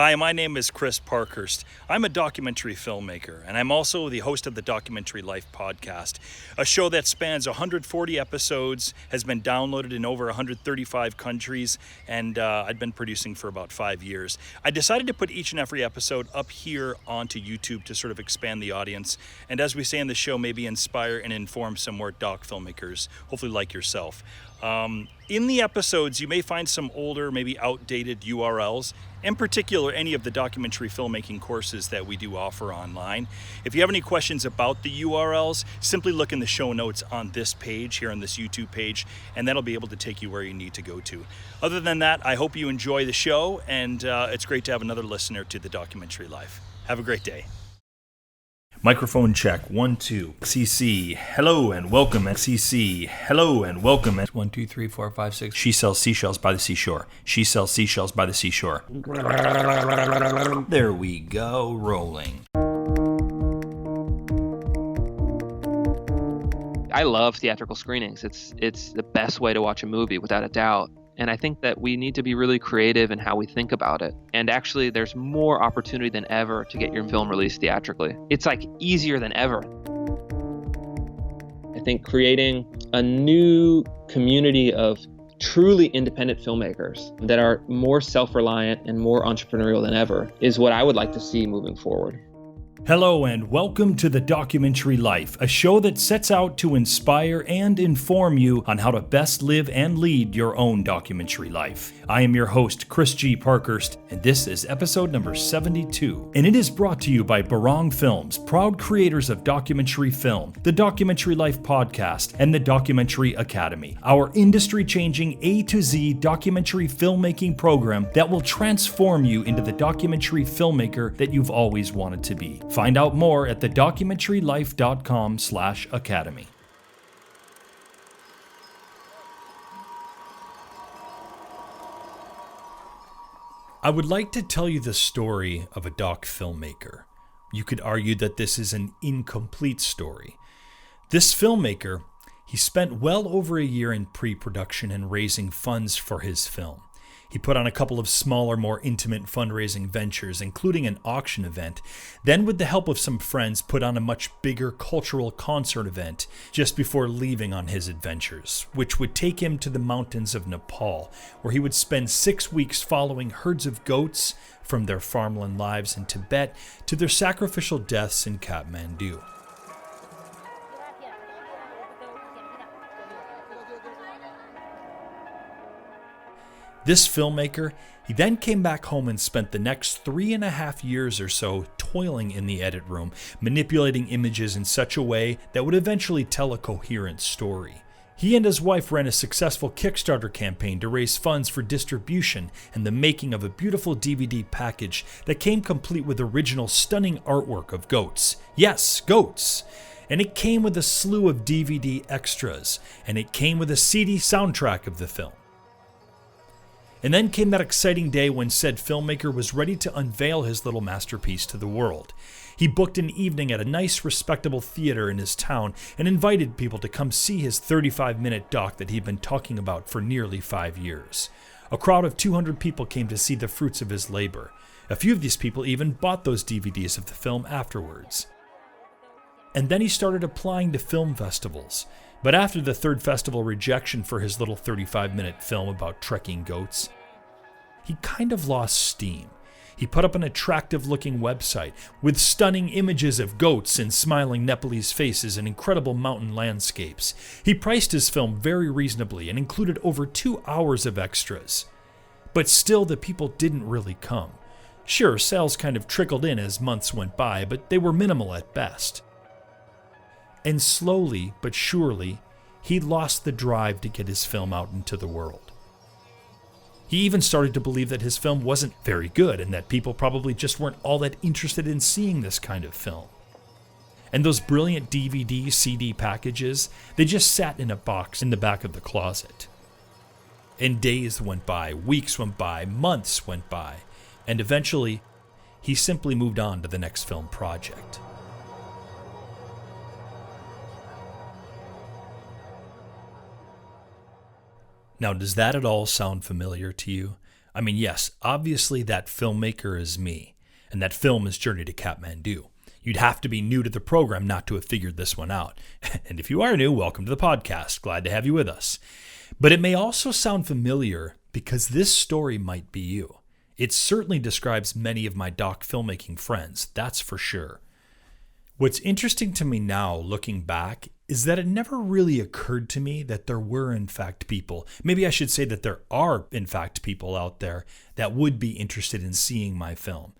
Hi, my name is Chris Parkhurst. I'm a documentary filmmaker, and I'm also the host of the Documentary Life podcast, a show that spans 140 episodes, has been downloaded in over 135 countries, and I've been producing for about 5 years. I decided to put each and every episode up here onto YouTube to sort of expand the audience, and as we say in the show, maybe inspire and inform some more doc filmmakers, hopefully like yourself. In the episodes, you may find some older, maybe outdated URLs, in particular any of the documentary filmmaking courses that we do offer online. If you have any questions about the URLs, simply look in the show notes on this page, here on this YouTube page, and that'll be able to take you where you need to go to. Other than that, I hope you enjoy the show, and it's great to have another listener to the Documentary Life. Have a great day. Microphone check, 1, 2. XCC, hello and welcome. XCC, hello and welcome. 1, 2, 3, 4, 5, 6. She sells seashells by the seashore. She sells seashells by the seashore. There we go, rolling. I love theatrical screenings. It's the best way to watch a movie, without a doubt. And I think that we need to be really creative in how we think about it. And actually, there's more opportunity than ever to get your film released theatrically. It's like easier than ever. I think creating a new community of truly independent filmmakers that are more self-reliant and more entrepreneurial than ever is what I would like to see moving forward. Hello and welcome to the Documentary Life, a show that sets out to inspire and inform you on how to best live and lead your own documentary life. I am your host, Chris G. Parkhurst, and this is episode number 72. And it is brought to you by Barong Films, proud creators of documentary film, the Documentary Life podcast, and the Documentary Academy, our industry-changing A to Z documentary filmmaking program that will transform you into the documentary filmmaker that you've always wanted to be. Find out more at thedocumentarylife.com/academy. I would like to tell you the story of a doc filmmaker. You could argue that this is an incomplete story. This filmmaker, he spent well over a year in pre-production and raising funds for his film. He put on a couple of smaller, more intimate fundraising ventures, including an auction event. Then, with the help of some friends, put on a much bigger cultural concert event just before leaving on his adventures, which would take him to the mountains of Nepal, where he would spend 6 weeks following herds of goats from their farmland lives in Tibet to their sacrificial deaths in Kathmandu. This filmmaker, he then came back home and spent the next 3.5 years or so toiling in the edit room, manipulating images in such a way that would eventually tell a coherent story. He and his wife ran a successful Kickstarter campaign to raise funds for distribution and the making of a beautiful DVD package that came complete with original stunning artwork of goats. Yes, goats! And it came with a slew of DVD extras, and it came with a CD soundtrack of the film. And then came that exciting day when said filmmaker was ready to unveil his little masterpiece to the world. He booked an evening at a nice, respectable theater in his town and invited people to come see his 35-minute doc that he'd been talking about for nearly 5 years. A crowd of 200 people came to see the fruits of his labor. A few of these people even bought those DVDs of the film afterwards. And then he started applying to film festivals. But after the third festival rejection for his little 35-minute film about trekking goats, he kind of lost steam. He put up an attractive-looking website with stunning images of goats and smiling Nepalese faces and incredible mountain landscapes. He priced his film very reasonably and included over 2 hours of extras. But still, the people didn't really come. Sure, sales kind of trickled in as months went by, but they were minimal at best. And slowly but surely, he lost the drive to get his film out into the world. He even started to believe that his film wasn't very good and that people probably just weren't all that interested in seeing this kind of film. And those brilliant DVD, CD packages, they just sat in a box in the back of the closet. And days went by, weeks went by, months went by, and eventually, he simply moved on to the next film project. Now, does that at all sound familiar to you? I mean, yes, obviously that filmmaker is me, and that film is Journey to Kathmandu. You'd have to be new to the program not to have figured this one out. And if you are new, welcome to the podcast. Glad to have you with us. But it may also sound familiar because this story might be you. It certainly describes many of my doc filmmaking friends, that's for sure. What's interesting to me now, looking back, is that it never really occurred to me that there were, in fact, people, maybe I should say that there are, in fact, people out there that would be interested in seeing my film,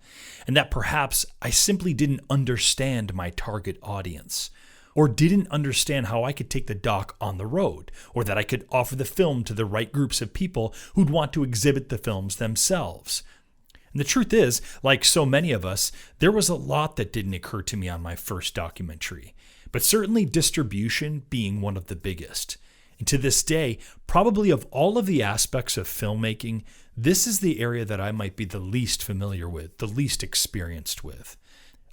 and that perhaps I simply didn't understand my target audience, or didn't understand how I could take the doc on the road, or that I could offer the film to the right groups of people who'd want to exhibit the films themselves. And the truth is, like so many of us, there was a lot that didn't occur to me on my first documentary, but certainly distribution being one of the biggest. And to this day, probably of all of the aspects of filmmaking, this is the area that I might be the least familiar with, the least experienced with.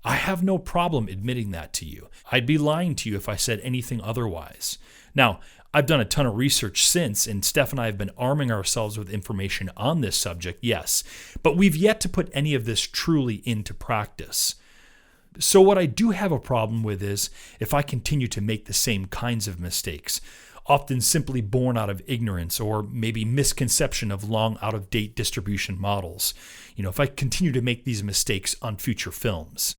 I have no problem admitting that to you. I'd be lying to you if I said anything otherwise. Now, I've done a ton of research since, and Steph and I have been arming ourselves with information on this subject, yes, but we've yet to put any of this truly into practice. So what I do have a problem with is if I continue to make the same kinds of mistakes, often simply born out of ignorance or maybe misconception of long out-of-date distribution models. If I continue to make these mistakes on future films.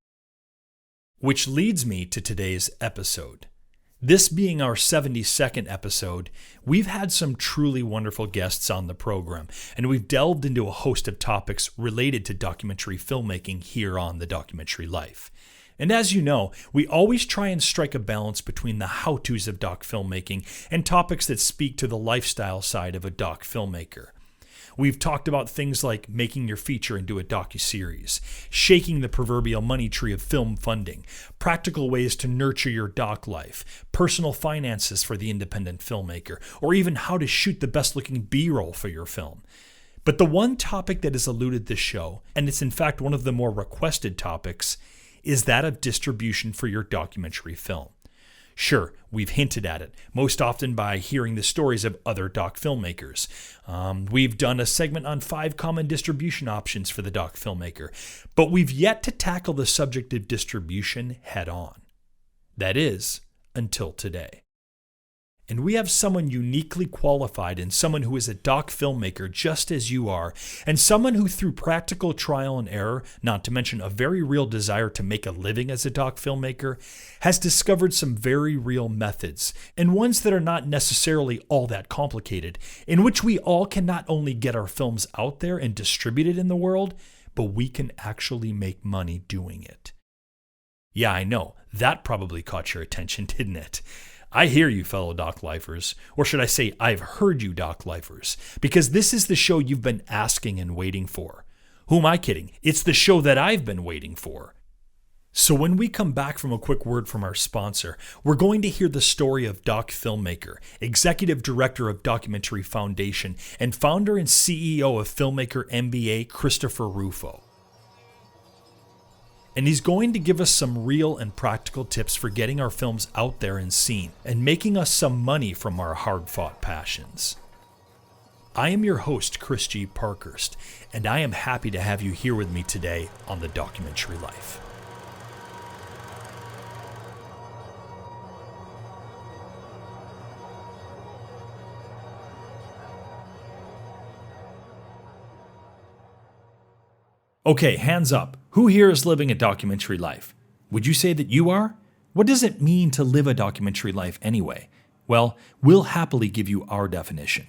Which leads me to today's episode. This being our 72nd episode, we've had some truly wonderful guests on the program, and we've delved into a host of topics related to documentary filmmaking here on The Documentary Life. And as you know, we always try and strike a balance between the how-tos of doc filmmaking and topics that speak to the lifestyle side of a doc filmmaker. We've talked about things like making your feature into a docuseries, shaking the proverbial money tree of film funding, practical ways to nurture your doc life, personal finances for the independent filmmaker, or even how to shoot the best-looking B-roll for your film. But the one topic that has eluded this show, and it's in fact one of the more requested topics, is that of distribution for your documentary film. Sure, we've hinted at it, most often by hearing the stories of other doc filmmakers. We've done a segment on 5 common distribution options for the doc filmmaker, but we've yet to tackle the subject of distribution head on. That is, until today. And we have someone uniquely qualified and someone who is a doc filmmaker just as you are, and someone who through practical trial and error, not to mention a very real desire to make a living as a doc filmmaker, has discovered some very real methods, and ones that are not necessarily all that complicated, in which we all can not only get our films out there and distributed in the world, but we can actually make money doing it. Yeah, I know, that probably caught your attention, didn't it? I hear you, fellow doc lifers, or should I say I've heard you, doc lifers, because this is the show you've been asking and waiting for. Who am I kidding? It's the show that I've been waiting for. So when we come back from a quick word from our sponsor, we're going to hear the story of doc filmmaker, executive director of Documentary Foundation, and founder and CEO of Filmmaker.MBA, Christopher Rufo. And he's going to give us some real and practical tips for getting our films out there and seen, and making us some money from our hard-fought passions. I am your host, Chris G. Parkhurst, and I am happy to have you here with me today on The Documentary Life. Okay, hands up. Who here is living a documentary life? Would you say that you are? What does it mean to live a documentary life anyway? Well, we'll happily give you our definition.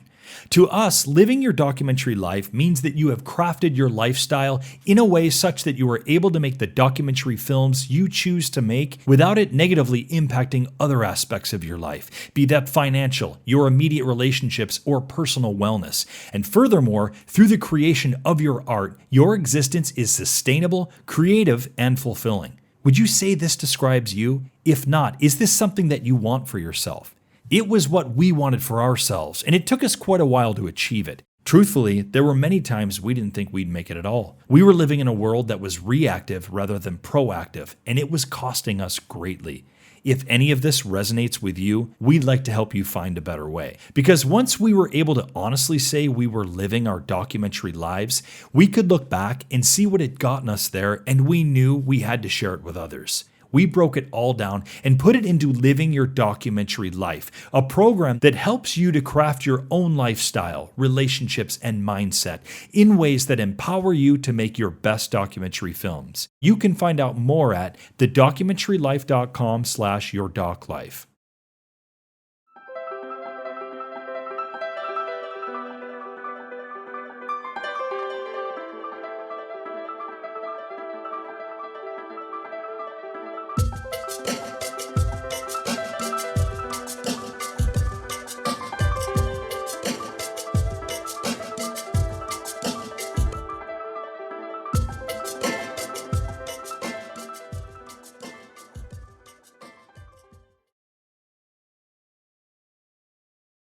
To us, living your documentary life means that you have crafted your lifestyle in a way such that you are able to make the documentary films you choose to make without it negatively impacting other aspects of your life, be that financial, your immediate relationships, or personal wellness. And furthermore, through the creation of your art, your existence is sustainable, creative, and fulfilling. Would you say this describes you? If not, is this something that you want for yourself? It was what we wanted for ourselves, and it took us quite a while to achieve it. Truthfully, there were many times we didn't think we'd make it at all. We were living in a world that was reactive rather than proactive, and it was costing us greatly. If any of this resonates with you, we'd like to help you find a better way. Because once we were able to honestly say we were living our documentary lives, we could look back and see what had gotten us there, and we knew we had to share it with others. We broke it all down and put it into Living Your Documentary Life, a program that helps you to craft your own lifestyle, relationships, and mindset in ways that empower you to make your best documentary films. You can find out more at thedocumentarylife.com/yourdoclife.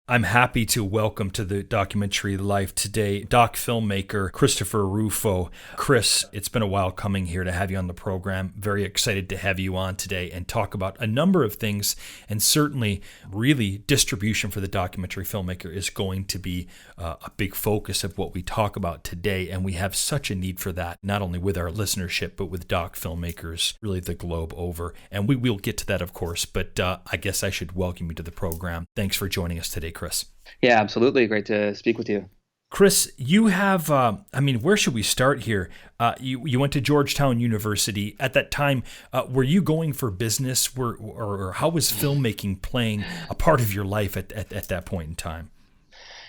I'm happy to welcome to the Documentary Life today doc filmmaker Christopher Rufo. Chris, it's been a while coming here to have you on the program. Very excited to have you on today and talk about a number of things, and certainly really distribution for the documentary filmmaker is going to be a big focus of what we talk about today, and we have such a need for that, not only with our listenership, but with doc filmmakers really the globe over. And we will get to that, of course, but I guess I should welcome you to the program. Thanks for joining us today, Chris. Yeah, absolutely. Great to speak with you. Chris, you have, where should we start here? You went to Georgetown University. At that time, were you going for business, or how was filmmaking playing a part of your life at that point in time?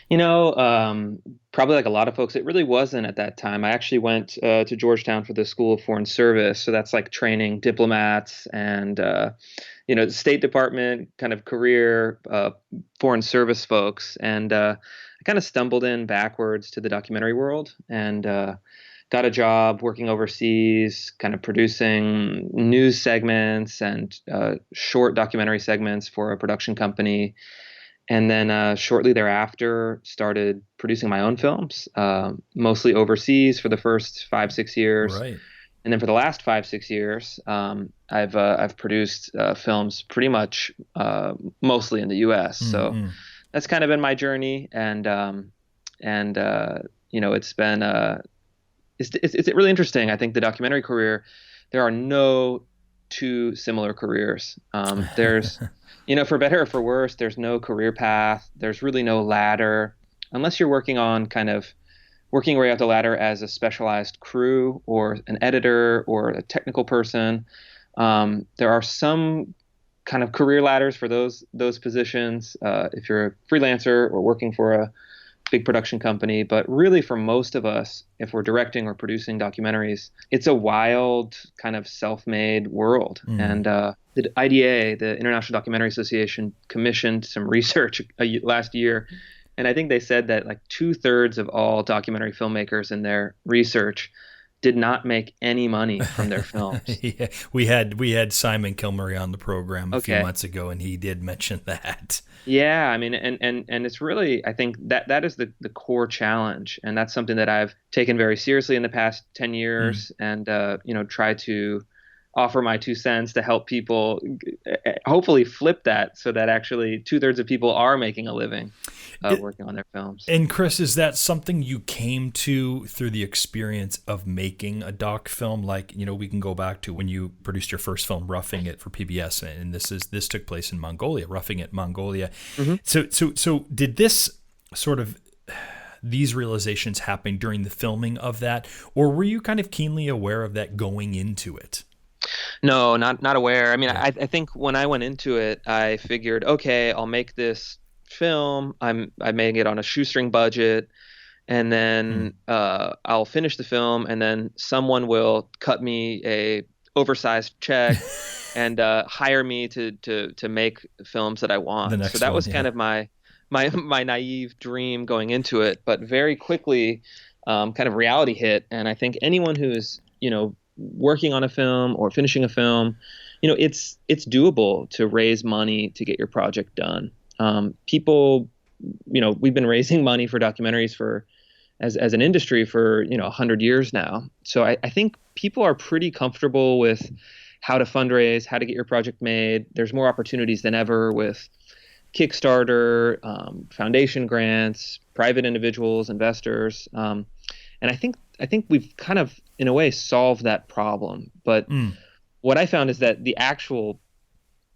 Probably like a lot of folks, it really wasn't at that time. I actually went to Georgetown for the School of Foreign Service. So that's like training diplomats and, the State Department kind of career foreign service folks. And I kind of stumbled in backwards to the documentary world and got a job working overseas, kind of producing news segments and short documentary segments for a production company. And then shortly thereafter, started producing my own films, mostly overseas for the first 5-6 years. Right. And then for the last 5-6 years, I've produced films pretty much mostly in the U.S. Mm-hmm. So that's kind of been my journey, and it's been it's really interesting. I think the documentary career, there are no two similar careers. There's for better or for worse, there's no career path. There's really no ladder unless you're working your way up the ladder as a specialized crew or an editor or a technical person. There are some kind of career ladders for those positions if you're a freelancer or working for a big production company. But really, for most of us, if we're directing or producing documentaries, it's a wild kind of self-made world. And the IDA, the International Documentary Association, commissioned some research last year. And I think they said that like 2/3 of all documentary filmmakers in their research did not make any money from their films. Yeah, we had Simon Kilmurray on the program a few months ago, and he did mention that. Yeah, I mean, and it's really, I think that is the core challenge, and that's something that I've taken very seriously in the past 10 years, and try to offer my 2 cents to help people hopefully flip that so that actually 2/3 of people are making a living working on their films. And Chris, is that something you came to through the experience of making a doc film? Like, we can go back to when you produced your first film, Roughing It, for PBS, and this took place in Mongolia, Roughing It, Mongolia. Mm-hmm. So did these realizations happen during the filming of that, or were you kind of keenly aware of that going into it? No, not aware. I mean, I think when I went into it, I figured, okay, I'll make this film. I'm making it on a shoestring budget, and then I'll finish the film, and then someone will cut me a oversized check and hire me to make films that I want. So that was kind of my naive dream going into it. But very quickly, kind of reality hit, and I think anyone who's working on a film or finishing a film, it's doable to raise money to get your project done. People, we've been raising money for documentaries as an industry for 100 years now. So I think people are pretty comfortable with how to fundraise, how to get your project made. There's more opportunities than ever with Kickstarter, foundation grants, private individuals, investors, and I think we've kind of, in a way, solved that problem. But what I found is that the actual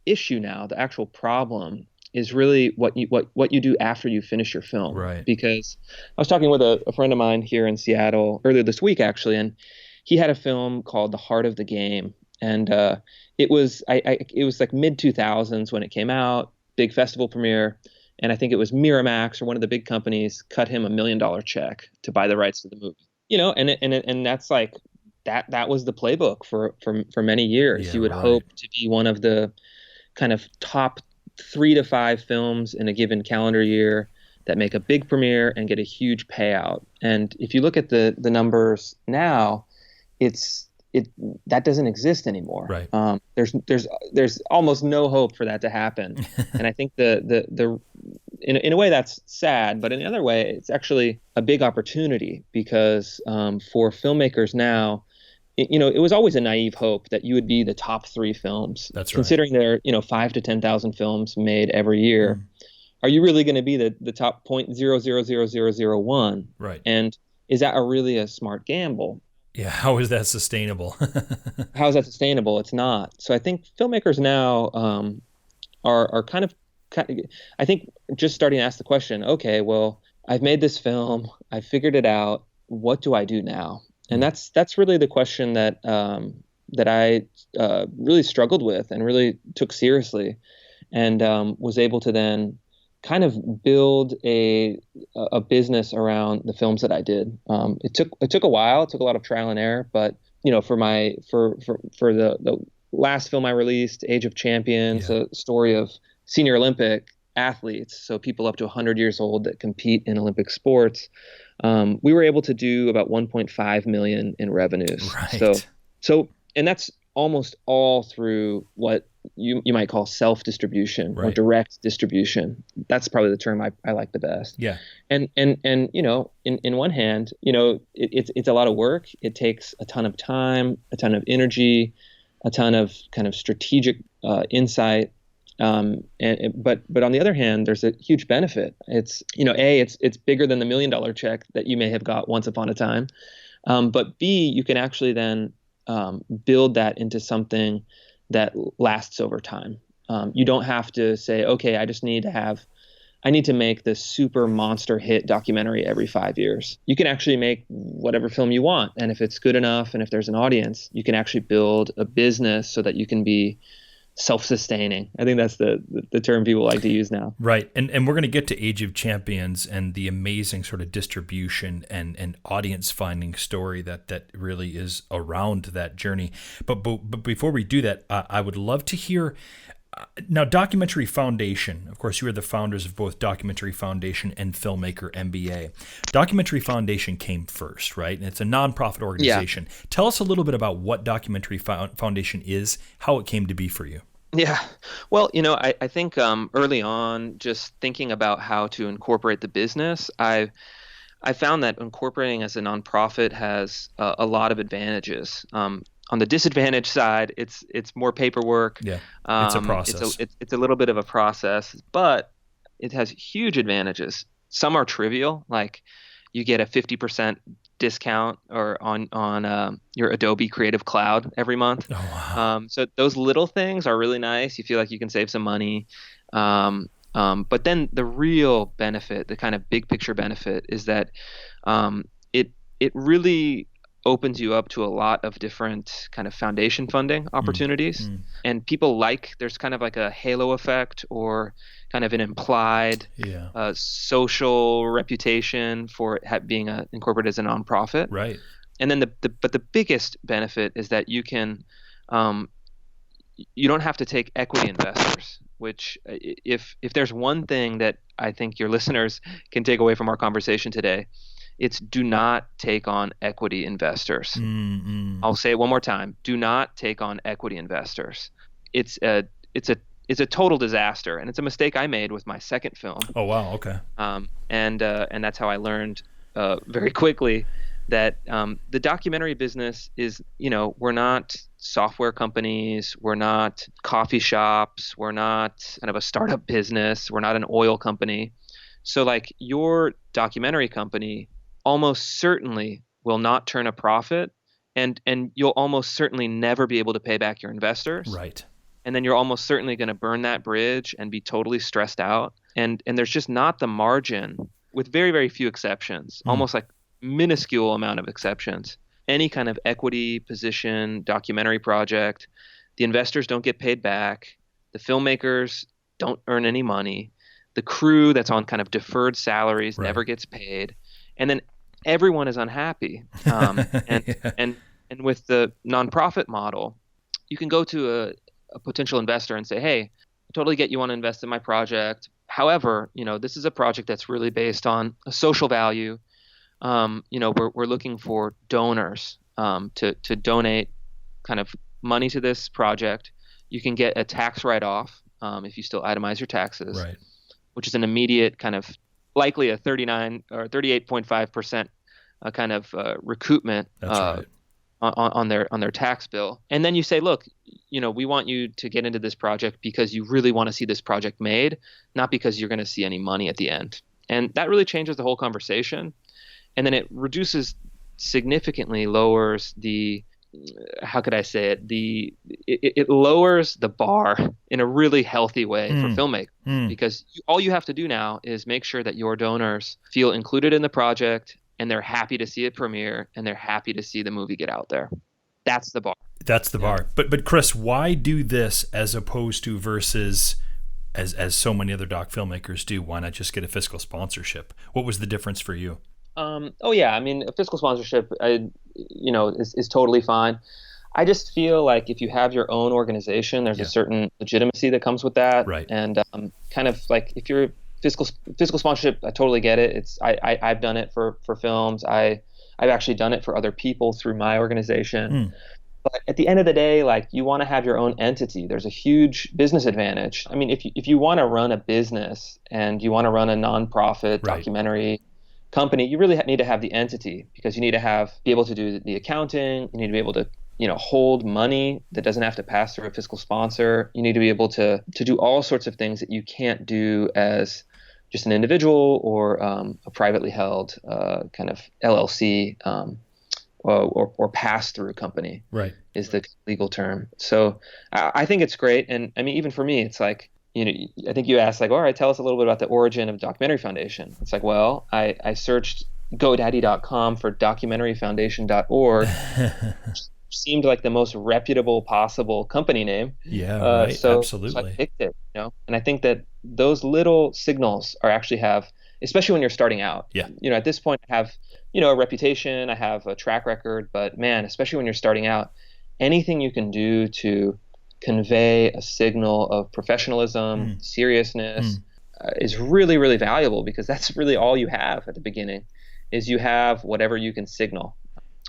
issue now, the actual problem, is really what you do after you finish your film. Right. Because I was talking with a friend of mine here in Seattle earlier this week, actually, and he had a film called The Heart of the Game, and it was like mid 2000s when it came out, big festival premiere, and I think it was Miramax or one of the big companies cut him $1 million check to buy the rights to the movie. And that's like that was the playbook for many years. Yeah, you would right. hope to be one of the kind of top 3 to 5 films in a given calendar year that make a big premiere and get a huge payout. And if you look at the numbers now, that doesn't exist anymore. Right. There's almost no hope for that to happen. And I think in a way that's sad, but in another way it's actually a big opportunity, because for filmmakers now, it was always a naive hope that you would be the top 3 films. That's right. Considering there are 5 to 10,000 films made every year. Are you really going to be the top 0.000001? Right. And is that really a smart gamble? Yeah. How is that sustainable? How is that sustainable? It's not. So I think filmmakers now are kind of, I think, just starting to ask the question, okay, well, I've made this film, I figured it out. What do I do now? And that's really the question that I really struggled with and really took seriously, and was able to then kind of build a business around the films that I did. It took a while. It took a lot of trial and error, but for the last film I released, Age of Champions, a story of senior Olympic athletes, so people up to 100 years old that compete in Olympic sports. We were able to do about 1.5 million in revenues. Right. So, and that's almost all through what you might call self-distribution or direct distribution. That's probably the term I like the best. Yeah. And in one hand, it's a lot of work. It takes a ton of time, a ton of energy, a ton of kind of strategic insight. But on the other hand, there's a huge benefit. It's it's bigger than the $1 million check that you may have got once upon a time. But B, you can actually then build that into something that lasts over time. You don't have to say, okay, I need to make this super monster hit documentary every 5 years. You can actually make whatever film you want. And if it's good enough and if there's an audience, you can actually build a business so that you can be self-sustaining. I think that's the term people like to use now. Right. And we're going to get to Age of Champions and the amazing sort of distribution and audience finding story that really is around that journey. But before we do that, I would love to hear now, Documentary Foundation. Of course, you are the founders of both Documentary Foundation and Filmmaker.MBA. Documentary Foundation came first, right? And it's a nonprofit organization. Yeah. Tell us a little bit about what Documentary Foundation is, how it came to be for you. Yeah. Well, I think early on, just thinking about how to incorporate the business, I found that incorporating as a nonprofit has a lot of advantages. On the disadvantage side, it's more paperwork. Yeah, it's a process. It's a little bit of a process, but it has huge advantages. Some are trivial, like you get a 50% discount or on your Adobe Creative Cloud every month. Oh, wow. So those little things are really nice. You feel like you can save some money. But then the real benefit, the kind of big picture benefit, is that it really opens you up to a lot of different kind of foundation funding opportunities. And people there's kind of like a halo effect or kind of an implied social reputation for it being incorporated as a nonprofit. Right. And then but the biggest benefit is that you can you don't have to take equity investors, which if there's one thing that I think your listeners can take away from our conversation today, it's do not take on equity investors. I'll say it one more time. Do not take on equity investors. It's a total disaster, and it's a mistake I made with my second film. Oh wow, okay. And that's how I learned very quickly that the documentary business is, we're not software companies. We're not coffee shops. We're not kind of a startup business. We're not an oil company. So like your documentary company almost certainly will not turn a profit, and you'll almost certainly never be able to pay back your investors. Right. And then you're almost certainly going to burn that bridge and be totally stressed out. And there's just not the margin, with very, very few exceptions, almost like minuscule amount of exceptions. Any kind of equity position, documentary project, the investors don't get paid back. The filmmakers don't earn any money. The crew that's on kind of deferred salaries Right. never gets paid. And then everyone is unhappy. And, Yeah. and with the nonprofit model, you can go to a potential investor and say, hey, I totally get you want to invest in my project. However, this is a project that's really based on a social value. We're looking for donors to donate kind of money to this project. You can get a tax write-off if you still itemize your taxes, Right. which is an immediate kind of likely a 39 or 38.5% kind of recoupment That's right. on their tax bill. And then you say, look, we want you to get into this project because you really want to see this project made, not because you're going to see any money at the end. And that really changes the whole conversation. And then it significantly lowers the, how could I say it? It lowers the bar in a really healthy way for filmmakers, because all you have to do now is make sure that your donors feel included in the project, and they're happy to see it premiere, and they're happy to see the movie get out there. That's the bar. That's the bar. But Chris, why do this as opposed to versus as so many other doc filmmakers do? Why not just get a fiscal sponsorship? What was the difference for you? I mean, a fiscal sponsorship, is totally fine. I just feel like if you have your own organization, there's a certain legitimacy that comes with that. Right. And kind of like if you're fiscal sponsorship, I totally get it. I've done it for films. I've actually done it for other people through my organization. But at the end of the day, like, you want to have your own entity. There's a huge business advantage. I mean, if you want to run a business and you want to run a nonprofit documentary company, you really need to have the entity, because you need to be able to do the accounting. You need to be able to hold money that doesn't have to pass through a fiscal sponsor. You need to be able to do all sorts of things that you can't do as just an individual or a privately held kind of LLC or pass-through company. Right. Is the legal term. So I think it's great. And I mean, even for me, it's like, I think you asked, like, all right, tell us a little bit about the origin of Documentary Foundation. It's like, well, I searched GoDaddy.com for documentaryfoundation.org, which seemed like the most reputable possible company name. Yeah, right. Absolutely. So I picked it, and I think that those little signals especially when you're starting out. Yeah. At this point, I have, a reputation, I have a track record, but man, especially when you're starting out, anything you can do to convey a signal of professionalism, seriousness, is really, really valuable, because that's really all you have at the beginning, is you have whatever you can signal.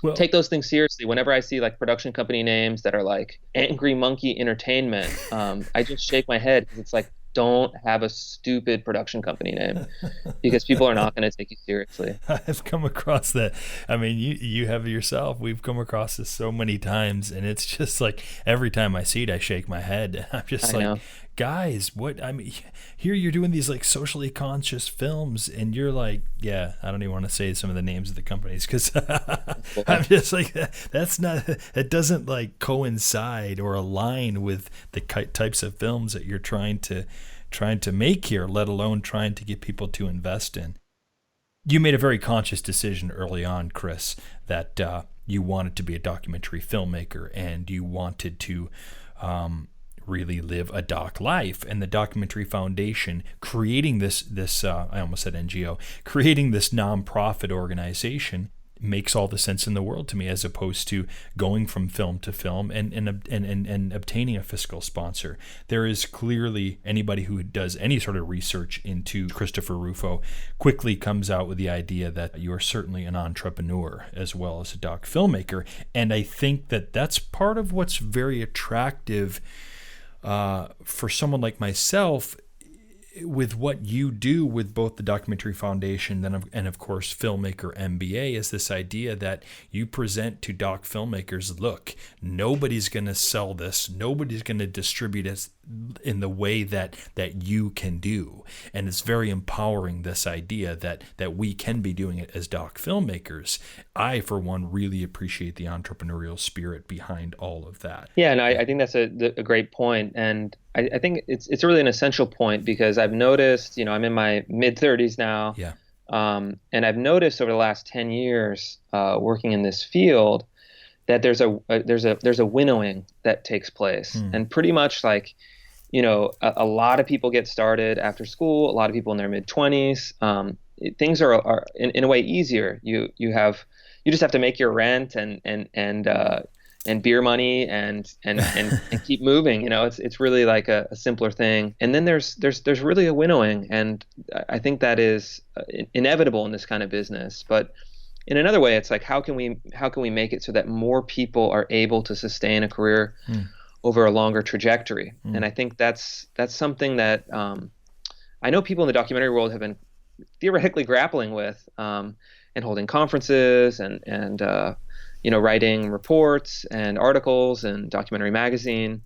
Well, take those things seriously. Whenever I see like production company names that are like Angry Monkey Entertainment, I just shake my head, because it's like, don't have a stupid production company name, because people are not going to take you seriously. I've come across that. I mean, you have yourself. We've come across this so many times, and it's just like every time I see it, I shake my head. I'm just like, guys, what? I mean, here you're doing these like socially conscious films, and you're like, yeah, I don't even want to say some of the names of the companies, because I'm just like, that doesn't like coincide or align with the types of films that you're trying to make here, let alone trying to get people to invest in. You made a very conscious decision early on, Chris, that you wanted to be a documentary filmmaker, and you wanted to really live a doc life. And the Documentary Foundation, creating this I almost said NGO, creating this nonprofit organization, makes all the sense in the world to me, as opposed to going from film to film and obtaining a fiscal sponsor. There is clearly, anybody who does any sort of research into Christopher Rufo quickly comes out with the idea that you are certainly an entrepreneur as well as a doc filmmaker. And I think that that's part of what's very attractive for someone like myself, with what you do with both the Documentary Foundation and of course Filmmaker.MBA is this idea that you present to doc filmmakers, look, nobody's going to sell this, nobody's going to distribute it in the way that you can do. And it's very empowering, this idea that we can be doing it as doc filmmakers. I, for one, really appreciate the entrepreneurial spirit behind all of that. Yeah, and I think that's a great point. And I think it's really an essential point, because I've noticed, I'm in my mid-30s now. Yeah. And I've noticed over the last 10 years working in this field that there's a winnowing that takes place. And pretty much like, a lot of people get started after school, a lot of people in their mid-20s. Things are in a way easier. You just have to make your rent and beer money and keep moving. It's really like a simpler thing. And then there's really a winnowing, and I think that is inevitable in this kind of business. But in another way, it's like, how can we make it so that more people are able to sustain a career over a longer trajectory? And I think that's something that I know people in the documentary world have been theoretically grappling with, and holding conferences and writing reports and articles and Documentary Magazine.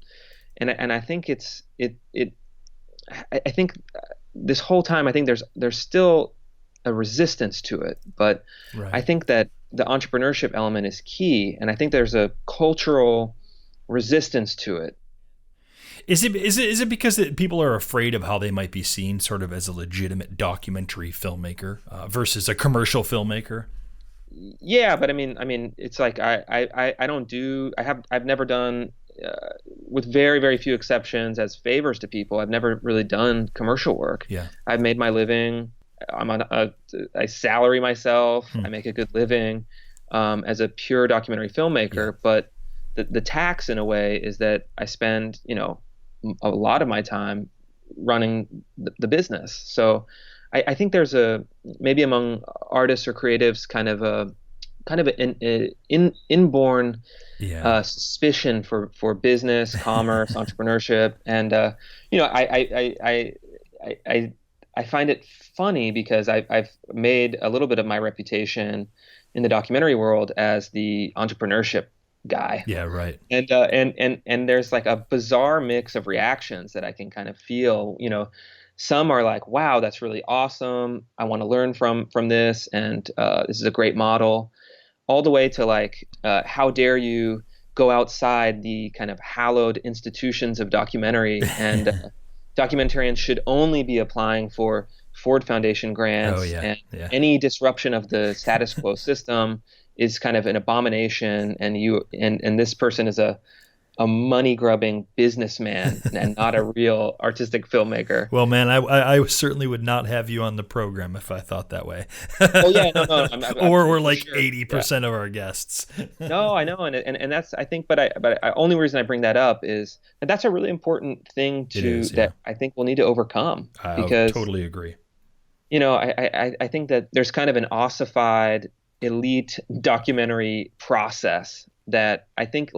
And I think I think this whole time, I think there's still a resistance to it, but right. I think that the entrepreneurship element is key. And I think there's a cultural resistance to it. Is it because people are afraid of how they might be seen sort of as a legitimate documentary filmmaker versus a commercial filmmaker? Yeah, but I mean, it's like I've never done, with very, very few exceptions, as favors to people, I've never really done commercial work. Yeah. I've made my living. I salary myself. I make a good living as a pure documentary filmmaker. Yeah. But the tax, in a way, is that I spend, a lot of my time running the business. So I think there's maybe among artists or creatives kind of an inborn suspicion for business, commerce, entrepreneurship, and I find it funny because I've made a little bit of my reputation in the documentary world as the entrepreneurship guy. Yeah, right. And there's like a bizarre mix of reactions that I can kind of feel. Some are like, wow, that's really awesome. I want to learn from this, and this is a great model. All the way to like, how dare you go outside the kind of hallowed institutions of documentary, and documentarians should only be applying for Ford Foundation grants. Any disruption of the status quo system is kind of an abomination, and this person is a money-grubbing businessman and not a real artistic filmmaker. Well, man, I certainly would not have you on the program if I thought that way. Oh yeah, no. Or we're like sure. 80% of our guests. No, I know, and that's, I think, but only reason I bring that up is that that's a really important thing that I think we'll need to overcome. Because totally agree. I think that there's kind of an ossified elite documentary process that I think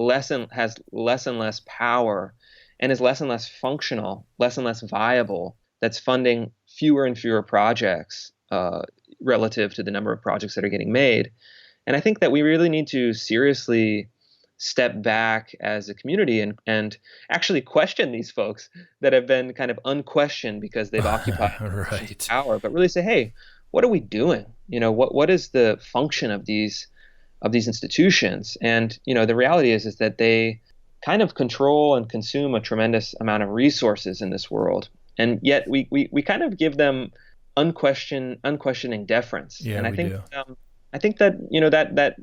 has less and less power and is less and less functional, less and less viable, that's funding fewer and fewer projects relative to the number of projects that are getting made. And I think that we really need to seriously step back as a community and actually question these folks that have been kind of unquestioned because they've occupied right. power, but really say, hey, what are we doing? What is the function of these institutions? And the reality is that they kind of control and consume a tremendous amount of resources in this world, and yet we kind of give them unquestioning deference. Yeah, and I think do. I think that that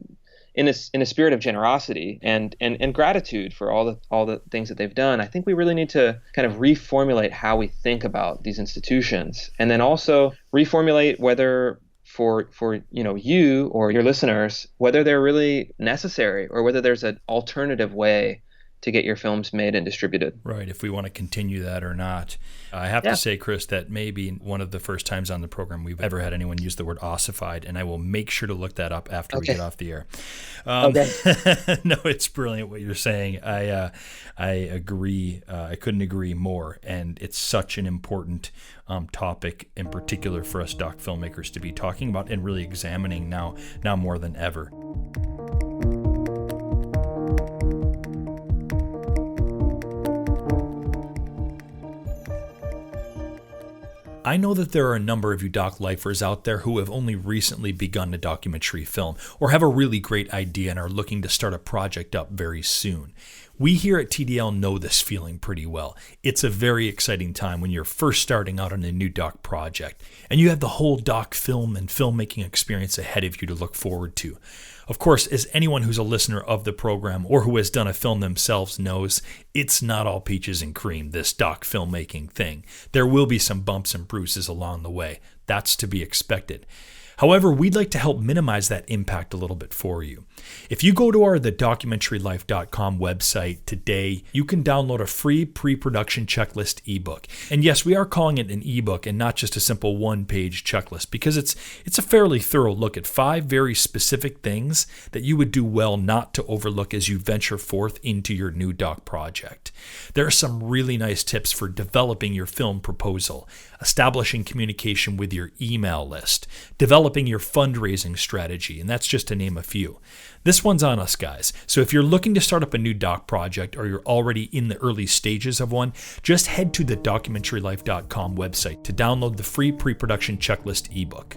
in a spirit of generosity and gratitude for all the things that they've done, I think we really need to kind of reformulate how we think about these institutions, and then also reformulate whether for you or your listeners, whether they're really necessary or whether there's an alternative way to get your films made and distributed. Right, if we want to continue that or not. I have to say, Chris, that may be one of the first times on the program we've ever had anyone use the word ossified, and I will make sure to look that up after we get off the air. No, it's brilliant what you're saying. I agree. I couldn't agree more, and it's such an important topic in particular for us doc filmmakers to be talking about and really examining now more than ever. I know that there are a number of you doc lifers out there who have only recently begun a documentary film or have a really great idea and are looking to start a project up very soon. We here at TDL know this feeling pretty well. It's a very exciting time when you're first starting out on a new doc project, and you have the whole doc film and filmmaking experience ahead of you to look forward to. Of course, as anyone who's a listener of the program or who has done a film themselves knows, it's not all peaches and cream, this doc filmmaking thing. There will be some bumps and bruises along the way. That's to be expected. However, we'd like to help minimize that impact a little bit for you. If you go to our thedocumentarylife.com website today, you can download a free pre-production checklist ebook. And yes, we are calling it an ebook and not just a simple one-page checklist because it's a fairly thorough look at 5 very specific things that you would do well not to overlook as you venture forth into your new doc project. There are some really nice tips for developing your film proposal, establishing communication with your email list, developing your fundraising strategy, and that's just to name a few. This one's on us, guys. So if you're looking to start up a new doc project or you're already in the early stages of one, just head to the documentarylife.com website to download the free pre-production checklist ebook.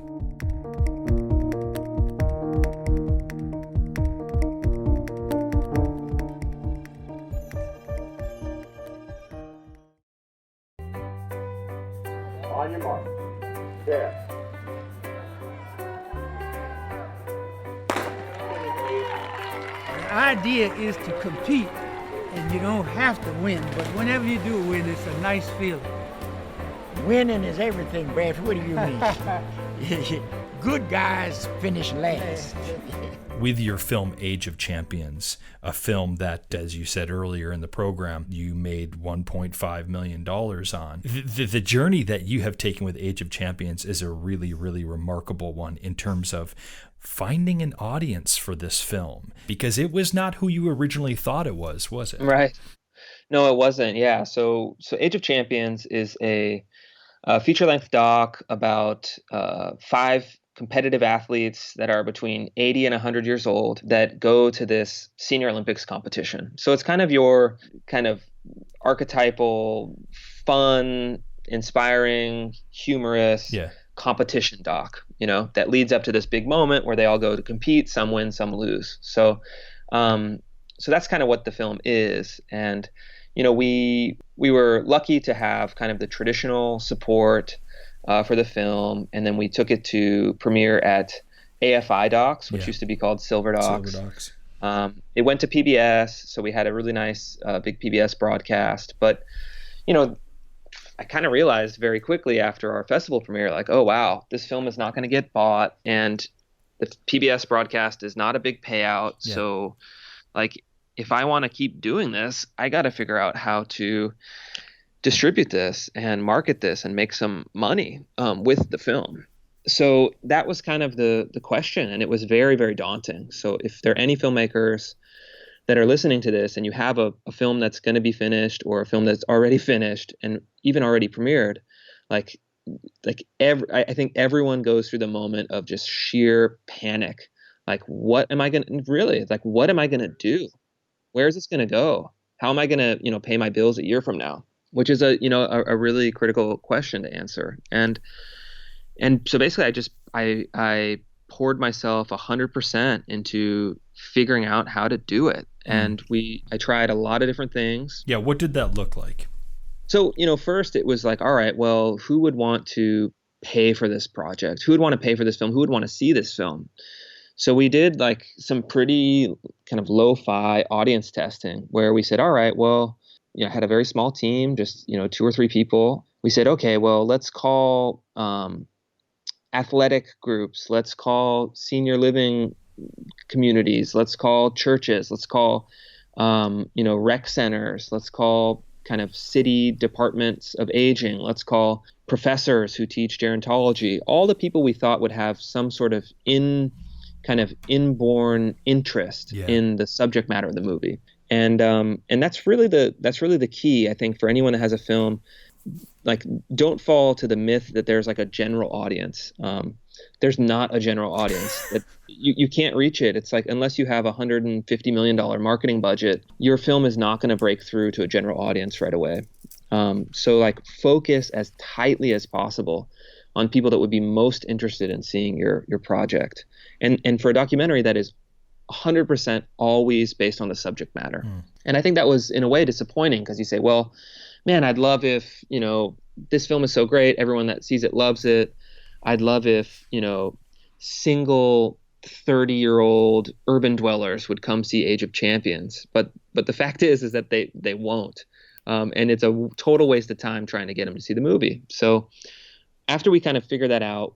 On your mark. There. The idea is to compete, and you don't have to win, but whenever you do win, it's a nice feeling. Winning is everything, Brad. What do you mean? Good guys finish last. With your film Age of Champions, a film that, as you said earlier in the program, you made $1.5 million on. The journey that you have taken with Age of Champions is a really, really remarkable one in terms of finding an audience for this film, because it was not who you originally thought it was it? Right. No, it wasn't. Yeah. So Age of Champions is a feature-length doc about 5 competitive athletes that are between 80 and 100 years old that go to this Senior Olympics competition. So it's kind of your kind of archetypal, fun, inspiring, humorous competition doc, that leads up to this big moment where they all go to compete, some win, some lose. So that's kind of what the film is. And, we were lucky to have kind of the traditional support for the film, and then we took it to premiere at AFI Docs, which used to be called Silver Docs. It went to PBS, so we had a really nice big PBS broadcast. But, I kind of realized very quickly after our festival premiere, like, oh, wow, this film is not going to get bought, and the PBS broadcast is not a big payout. Yeah. So, like, if I want to keep doing this, I got to figure out how to distribute this and market this and make some money with the film. So that was kind of the question, and it was very, very daunting. So if there are any filmmakers that are listening to this and you have a film that's going to be finished or a film that's already finished and even already premiered, I think everyone goes through the moment of just sheer panic. Like, what am I going to do? Where is this going to go? How am I going to, pay my bills a year from now? Which is a really critical question to answer. And so basically I poured myself 100% into figuring out how to do it. And I tried a lot of different things. Yeah. What did that look like? So, first it was like, all right, well, who would want to pay for this project? Who would want to pay for this film? Who would want to see this film? So we did like some pretty kind of lo-fi audience testing where we said, all right, well, I had a very small team, just, 2 or 3 people. We said, okay, well, let's call athletic groups. Let's call senior living communities. Let's call churches. Let's call rec centers. Let's call kind of city departments of aging. Let's call professors who teach gerontology. All the people we thought would have some sort of inborn interest in the subject matter of the movie. And that's really the key, I think, for anyone that has a film. Like, don't fall to the myth that there's like a general audience. There's not a general audience. You can't reach it. It's like, unless you have $150 million marketing budget, your film is not going to break through to a general audience right away. So like, focus as tightly as possible on people that would be most interested in seeing your project. And for a documentary, that is 100% always based on the subject matter. And I think that was in a way disappointing, because you say, well, man, I'd love if, this film is so great, everyone that sees it loves it. I'd love if, single 30-year-old urban dwellers would come see Age of Champions. But the fact is that they won't. And it's a total waste of time trying to get them to see the movie. So after we kind of figured that out,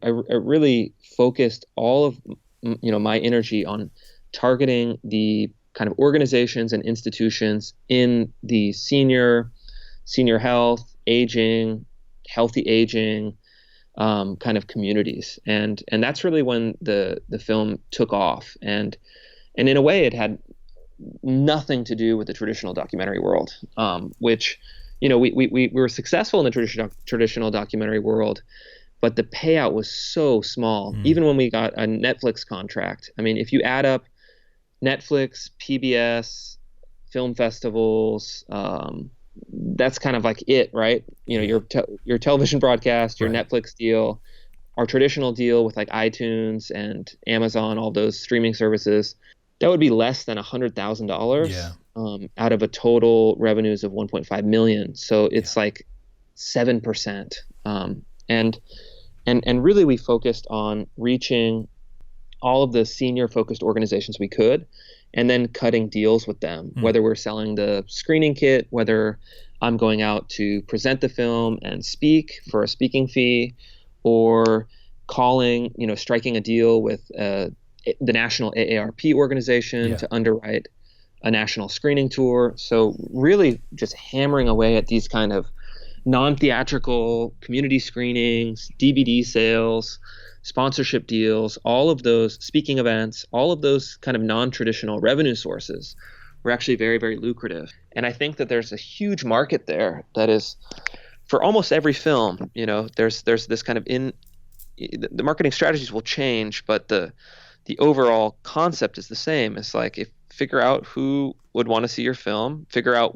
I really focused all of my energy on targeting the kind of organizations and institutions in the senior health, aging, healthy aging kind of communities, and that's really when the film took off. And in a way, it had nothing to do with the traditional documentary world, which we were successful in the traditional documentary world, but the payout was so small. Even when we got a Netflix contract, I mean, if you add up Netflix, PBS, film festivals, that's kind of like it, right? Your television broadcast, your Netflix deal, our traditional deal with like iTunes and Amazon, all those streaming services, that would be less than $100,000 out of a total revenues of 1.5 million. So it's like 7%. And really, we focused on reaching all of the senior focused organizations we could, and then cutting deals with them, whether we're selling the screening kit, whether I'm going out to present the film and speak for a speaking fee, or striking a deal with the national AARP organization to underwrite a national screening tour. So really just hammering away at these kind of non-theatrical community screenings, DVD sales, sponsorship deals, all of those speaking events, all of those kind of non-traditional revenue sources were actually very, very lucrative. And I think that there's a huge market there that is, for almost every film, there's this kind of the marketing strategies will change, but the overall concept is the same. It's like, figure out who would want to see your film, figure out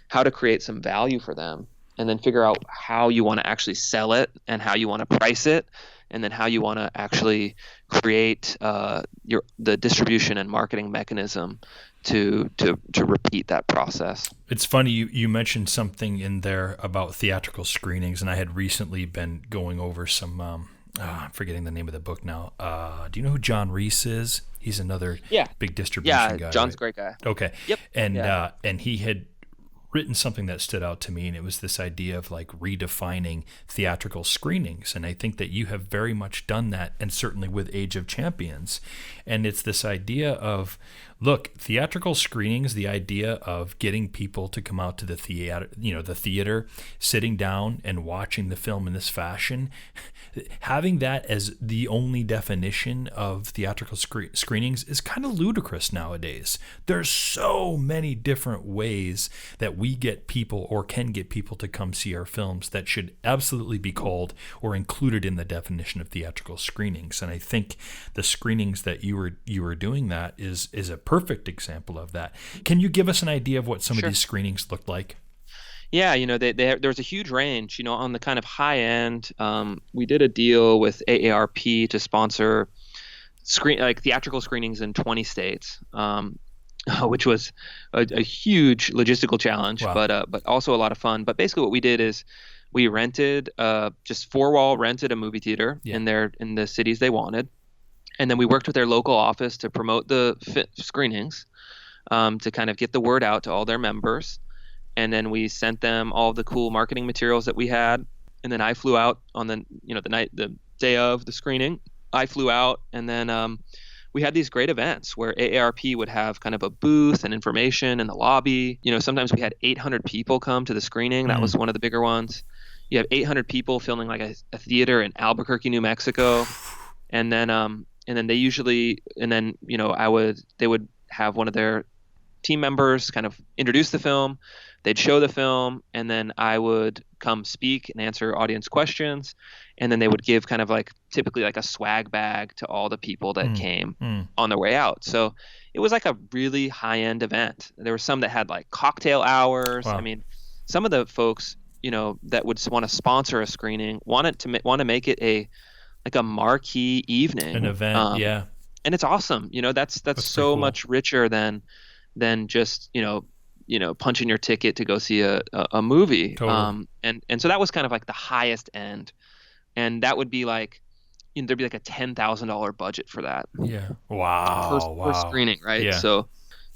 how to create some value for them, and then figure out how you want to actually sell it and how you want to price it, and then how you want to actually create the distribution and marketing mechanism to repeat that process. It's funny, you mentioned something in there about theatrical screenings, and I had recently been going over some I'm forgetting the name of the book now. Do you know who John Reese is? He's another big distribution guy. Yeah, John's right? a great guy. Okay. Yep. And he had written something that stood out to me, and it was this idea of like redefining theatrical screenings. And I think that you have very much done that, and certainly with Age of Champions. And it's this idea of, look, theatrical screenings, the idea of getting people to come out to the theater, sitting down and watching the film in this fashion, having that as the only definition of theatrical screenings is kind of ludicrous nowadays. There's so many different ways that we get people, or can get people, to come see our films that should absolutely be called or included in the definition of theatrical screenings. And I think the screenings that you were doing that is a perfect example of that. Can you give us an idea of what some of these screenings looked like? Yeah, there's a huge range. On the kind of high end, we did a deal with AARP to sponsor theatrical screenings in 20 states, which was a huge logistical challenge, but also a lot of fun. But basically, what we did is we rented just four-wall rented a movie theater in the cities they wanted. And then we worked with their local office to promote the screenings, to kind of get the word out to all their members. And then we sent them all the cool marketing materials that we had. And then I flew out on the day of the screening. I flew out, and then we had these great events where AARP would have kind of a booth and information in the lobby. Sometimes we had 800 people come to the screening. That was one of the bigger ones. You have 800 people filming like a theater in Albuquerque, New Mexico. And then they would have one of their team members kind of introduce the film. They'd show the film, and then I would come speak and answer audience questions. And then they would give kind of like typically like a swag bag to all the people that came on their way out. So it was like a really high-end event. There were some that had like cocktail hours. Wow. I mean, some of the folks, that would want to sponsor a screening wanted to make it a marquee evening, An event, yeah. And it's awesome. That's so cool. much richer than just punching your ticket to go see a movie. Totally. And so that was kind of like the highest end, and that would be like there'd be like a $10,000 budget for that. Yeah. Wow. Per screening, right? Yeah. So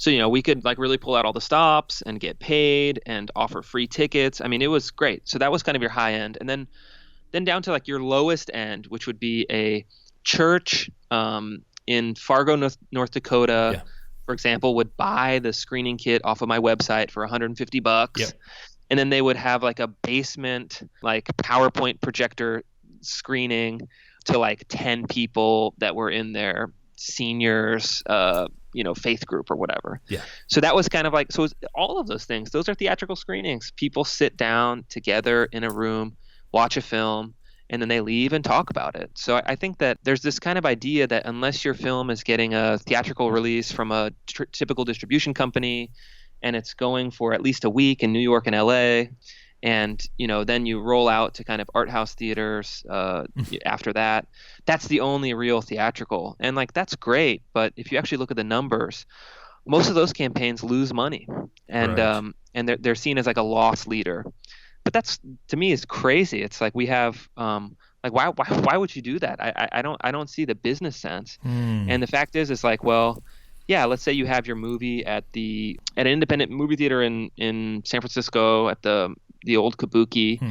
we could like really pull out all the stops and get paid and offer free tickets. I mean, it was great. So that was kind of your high end, and then down to like your lowest end, which would be a church in Fargo, North Dakota. Yeah. For example, would buy the screening kit off of my website for $150. Yep. And then they would have like a basement, like PowerPoint projector screening to like 10 people that were in their seniors, faith group or whatever. Yeah. So that was kind of like, so all of those things, those are theatrical screenings. People sit down together in a room, watch a film, and then they leave and talk about it. So I think that there's this kind of idea that unless your film is getting a theatrical release from a typical distribution company, and it's going for at least a week in New York and LA, and then you roll out to kind of art house theaters after that, that's the only real theatrical. And like that's great, but if you actually look at the numbers, most of those campaigns lose money, and Right. And they're seen as like a loss leader. But that's, to me, is crazy. It's like we have like why would you do that? I don't see the business sense. And the fact is like, well, yeah, let's say you have your movie at an independent movie theater in San Francisco at the old Kabuki,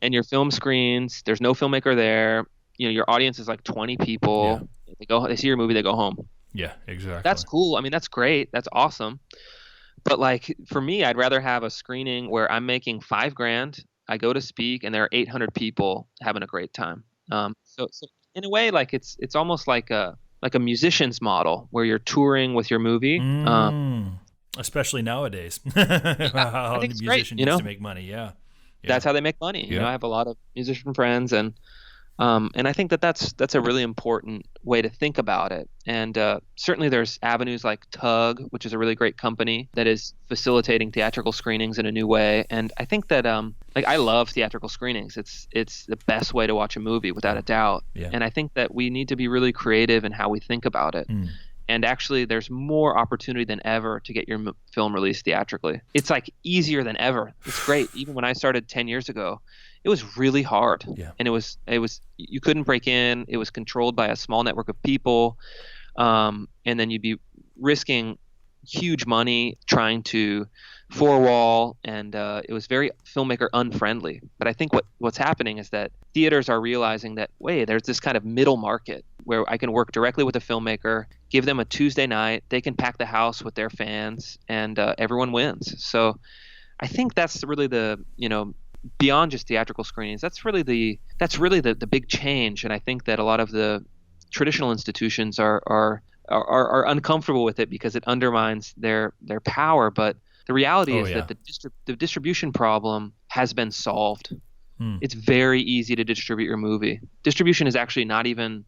and your film screens. There's no filmmaker there. Your audience is like 20 people. Yeah. They see your movie, they go home. Yeah, exactly. That's cool. I mean, that's great. That's awesome. But like for me, I'd rather have a screening where I'm making $5,000. I go to speak, and there are 800 people having a great time. So in a way, like it's almost like a musician's model where you're touring with your movie. Especially nowadays, I how think the it's great, musician needs to make money. Yeah. That's how they make money. Yeah. I have a lot of musician friends, and I think that's a really important way to think about it. And certainly there's avenues like Tug, which is a really great company that is facilitating theatrical screenings in a new way. And I think that like I love theatrical screenings. It's the best way to watch a movie without a doubt. Yeah. And I think that we need to be really creative in how we think about it. And actually, there's more opportunity than ever to get your film released theatrically. It's like easier than ever. It's great. Even when I started 10 years ago, it was really hard. Yeah. And it was you couldn't break in. It was controlled by a small network of people. And then you'd be risking huge money trying to four-wall, and it was very filmmaker unfriendly. But I think what's happening is that theaters are realizing that, wait, there's this kind of middle market where I can work directly with a filmmaker, give them a Tuesday night, they can pack the house with their fans, and everyone wins. So I think that's really the, beyond just theatrical screenings, that's really the big change. And I think that a lot of the traditional institutions are uncomfortable with it because it undermines their power. But the reality is that the distribution problem has been solved. It's very easy to distribute your movie. Distribution is actually not even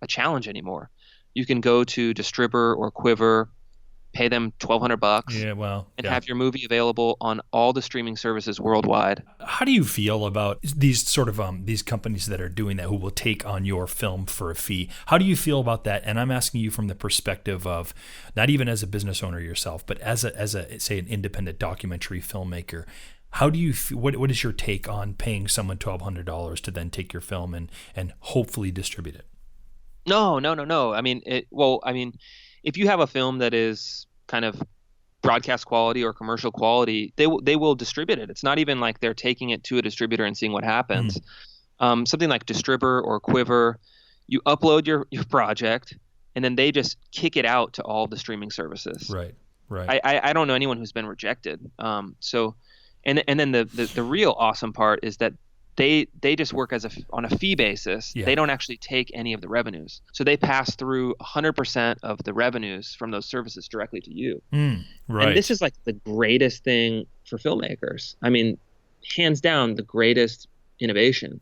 a challenge anymore. You can go to Distribber or Quiver, pay them $1,200, and have your movie available on all the streaming services worldwide. How do you feel about these sort of these companies that are doing that, who will take on your film for a fee? How do you feel about that? And I'm asking you from the perspective of not even as a business owner yourself, but as a say an independent documentary filmmaker. How do you what is your take on paying someone $1,200 to then take your film and hopefully distribute it? No. I mean, if you have a film that is kind of broadcast quality or commercial quality, they will distribute it. It's not even like they're taking it to a distributor and seeing what happens. Something like Distribber or Quiver, you upload your project, and then they just kick it out to all the streaming services. Right. Right. I don't know anyone who's been rejected. So, and then the real awesome part is that they just work on a fee basis. Yeah. They don't actually take any of the revenues. So they pass through 100% of the revenues from those services directly to you. Right. And this is like the greatest thing for filmmakers. I mean, hands down, the greatest innovation.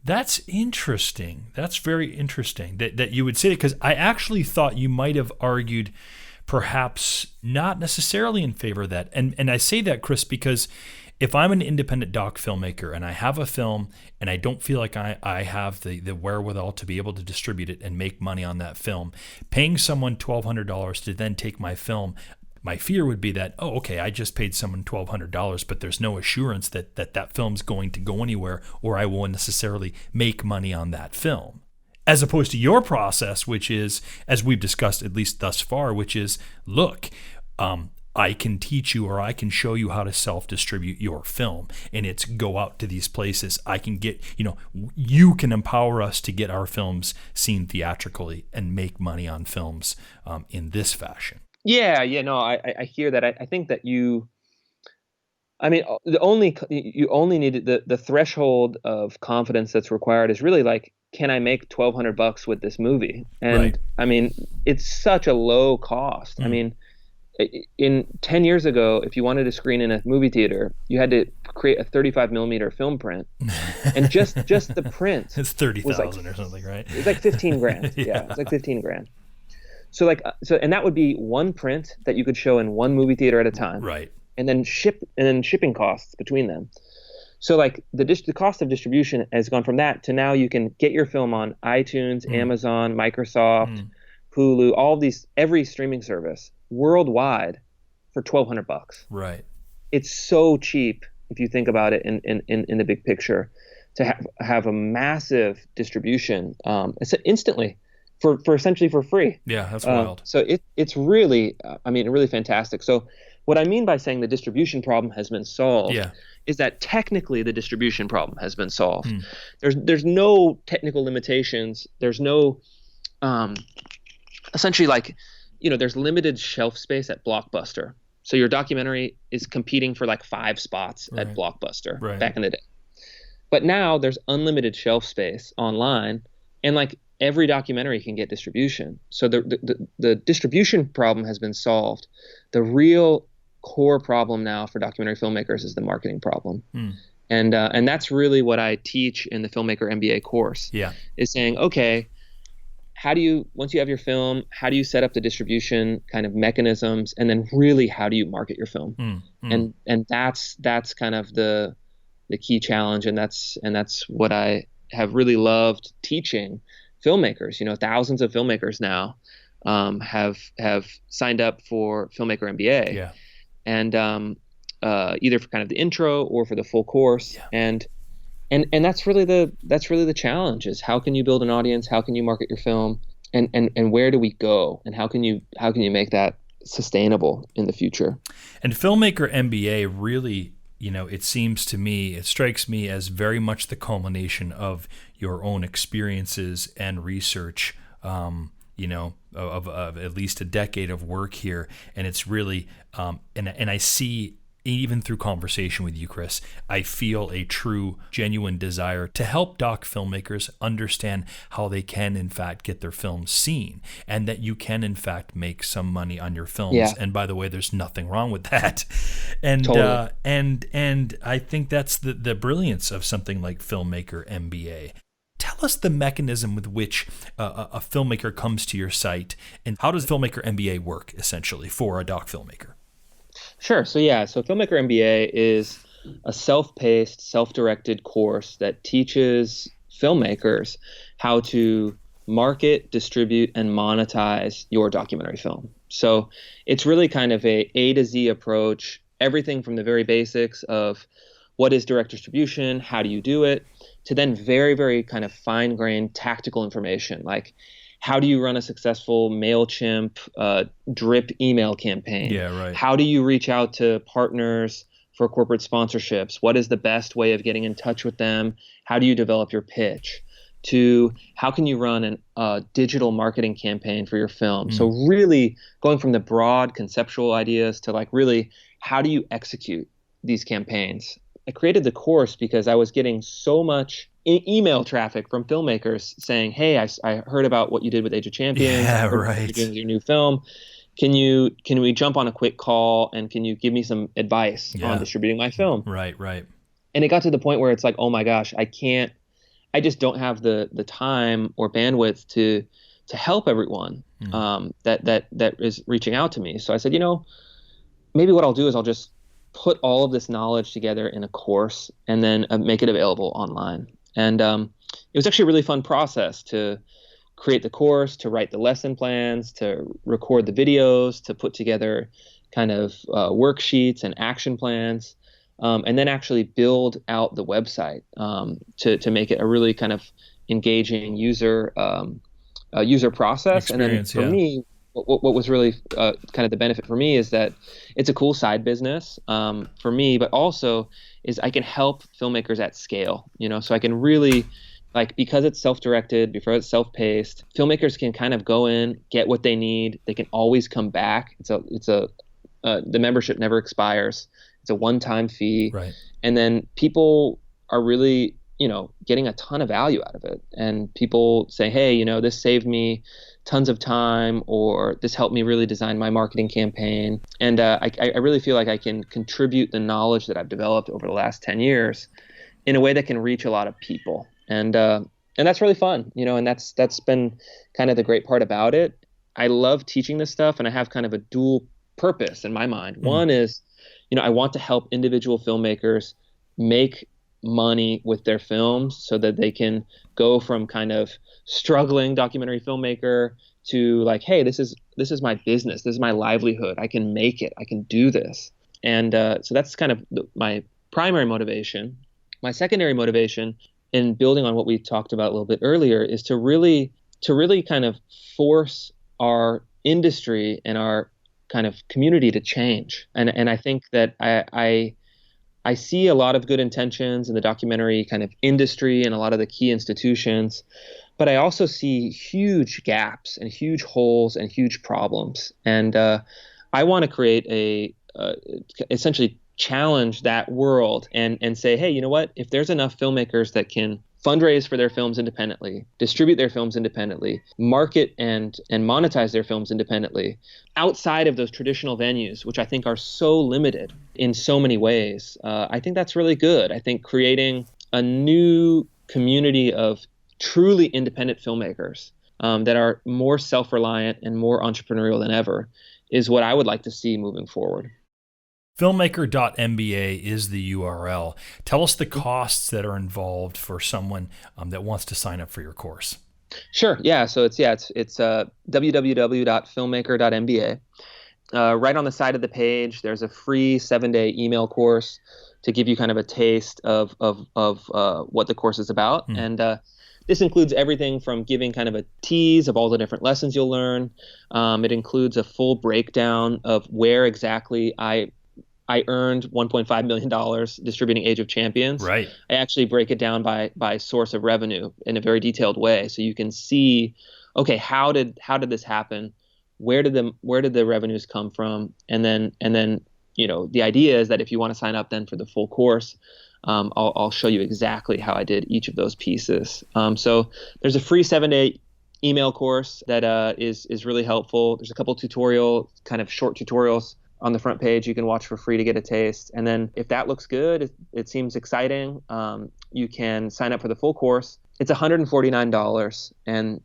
That's interesting. That's very interesting that you would say it, because I actually thought you might have argued perhaps not necessarily in favor of that. And I say that, Chris, because if I'm an independent doc filmmaker and I have a film and I don't feel like I have the wherewithal to be able to distribute it and make money on that film, paying someone $1,200 to then take my film, my fear would be that, oh, okay, I just paid someone $1,200, but there's no assurance that film's going to go anywhere, or I won't necessarily make money on that film. As opposed to your process, which is, as we've discussed at least thus far, which is, look, I can teach you, or I can show you how to self-distribute your film, and it's go out to these places. I can get, you can empower us to get our films seen theatrically and make money on films in this fashion. Yeah, no, I hear that. I think that you only need the threshold of confidence that's required is really like, can I make $1,200 with this movie? And right. I mean, it's such a low cost. I mean, in 10 years ago, if you wanted to screen in a movie theater, you had to create a 35 millimeter film print, and just the print it's 30,000 or something, right? It's like 15 grand. Yeah, it's like 15 grand. So and that would be one print that you could show in one movie theater at a time, right? And then shipping costs between them. So like the cost of distribution has gone from that to now you can get your film on iTunes, Amazon, Microsoft, Hulu, every streaming service worldwide for $1,200. Right. It's so cheap if you think about it in the big picture to have a massive distribution instantly for essentially for free. Yeah, that's wild. So it's really really fantastic. So what I mean by saying the distribution problem has been solved is that technically the distribution problem has been solved. There's no technical limitations. There's no essentially like, there's limited shelf space at Blockbuster. So your documentary is competing for like 5 spots at Blockbuster back in the day. But now there's unlimited shelf space online, and like every documentary can get distribution. So the distribution problem has been solved. The real core problem now for documentary filmmakers is the marketing problem. And that's really what I teach in the Filmmaker.MBA course. Yeah. Is saying, okay, once you have your film, how do you set up the distribution kind of mechanisms, and then really how do you market your film? And that's kind of the key challenge, and that's what I have really loved teaching filmmakers. Thousands of filmmakers now have signed up for Filmmaker.MBA. Yeah. And either for kind of the intro or for the full course. Yeah. And that's really the challenge, is how can you build an audience, how can you market your film, and where do we go, and how can you make that sustainable in the future? And Filmmaker.MBA really, it strikes me as very much the culmination of your own experiences and research, of at least a decade of work here. And it's really, and I see, even through conversation with you, Chris, I feel a true, genuine desire to help doc filmmakers understand how they can, in fact, get their films seen, and that you can, in fact, make some money on your films. Yeah. And by the way, there's nothing wrong with that. And totally. And I think that's the brilliance of something like Filmmaker.MBA. Tell us the mechanism with which a filmmaker comes to your site, and how does Filmmaker.MBA work, essentially, for a doc filmmaker? Sure. So Filmmaker.MBA is a self-paced, self-directed course that teaches filmmakers how to market, distribute, and monetize your documentary film. So it's really kind of A to Z approach, everything from the very basics of what is direct distribution, how do you do it, to then very, very kind of fine-grained tactical information, like how do you run a successful MailChimp drip email campaign? Yeah, right. How do you reach out to partners for corporate sponsorships? What is the best way of getting in touch with them? How do you develop your pitch? to how can you run a digital marketing campaign for your film. So really going from the broad conceptual ideas to like really how do you execute these campaigns. I created the course because I was getting so much email traffic from filmmakers saying, hey, I heard about what you did with Age of Champions. Yeah, I heard what you're doing with your new film. Can we jump on a quick call and can you give me some advice on distributing my film? Right. And it got to the point where it's like, oh my gosh, I just don't have the time or bandwidth to help everyone that is reaching out to me. So I said, maybe what I'll do is I'll just put all of this knowledge together in a course and then make it available online. And it was actually a really fun process to create the course, to write the lesson plans, to record the videos, to put together kind of worksheets and action plans, and then actually build out the website to make it a really kind of engaging user process. And then for me, what was really kind of the benefit for me is that it's a cool side business for me, but also is I can help filmmakers at scale, so I can really, like, because it's self-directed, because it's self-paced, filmmakers can kind of go in, get what they need. They can always come back. The membership never expires. It's a one-time fee. Right. And then people are really, getting a ton of value out of it. And people say, hey, this saved me tons of time, or this helped me really design my marketing campaign. And I really feel like I can contribute the knowledge that I've developed over the last 10 years in a way that can reach a lot of people. And that's really fun, and that's been kind of the great part about it. I love teaching this stuff, and I have kind of a dual purpose in my mind. One is, I want to help individual filmmakers make money with their films so that they can go from kind of struggling documentary filmmaker to like, hey, this is my business. This is my livelihood. I can make it. I can do this. And so that's kind of my primary motivation. My secondary motivation in building on what we talked about a little bit earlier is to really kind of force our industry and our kind of community to change. And I think that I see a lot of good intentions in the documentary kind of industry and a lot of the key institutions, but I also see huge gaps and huge holes and huge problems. And I want to create essentially challenge that world and say, hey, you know what? If there's enough filmmakers that can fundraise for their films independently, distribute their films independently, market and monetize their films independently, outside of those traditional venues, which I think are so limited in so many ways, I think that's really good. I think creating a new community of truly independent filmmakers that are more self-reliant and more entrepreneurial than ever is what I would like to see moving forward. Filmmaker.MBA is the URL. Tell us the costs that are involved for someone that wants to sign up for your course. Sure. Yeah. So it's www.filmmaker.MBA. Right on the side of the page, there's a free 7-day email course to give you kind of a taste of what the course is about. And this includes everything from giving kind of a tease of all the different lessons you'll learn. It includes a full breakdown of where exactly I earned $1.5 million distributing Age of Champions. Right. I actually break it down by source of revenue in a very detailed way, so you can see, okay, how did this happen? Where did the revenues come from? And then the idea is that if you want to sign up then for the full course, I'll show you exactly how I did each of those pieces. So there's a free 7-day email course that is really helpful. There's a couple kind of short tutorials on the front page you can watch for free to get a taste. And then if that looks good, it seems exciting, you can sign up for the full course. It's $149, and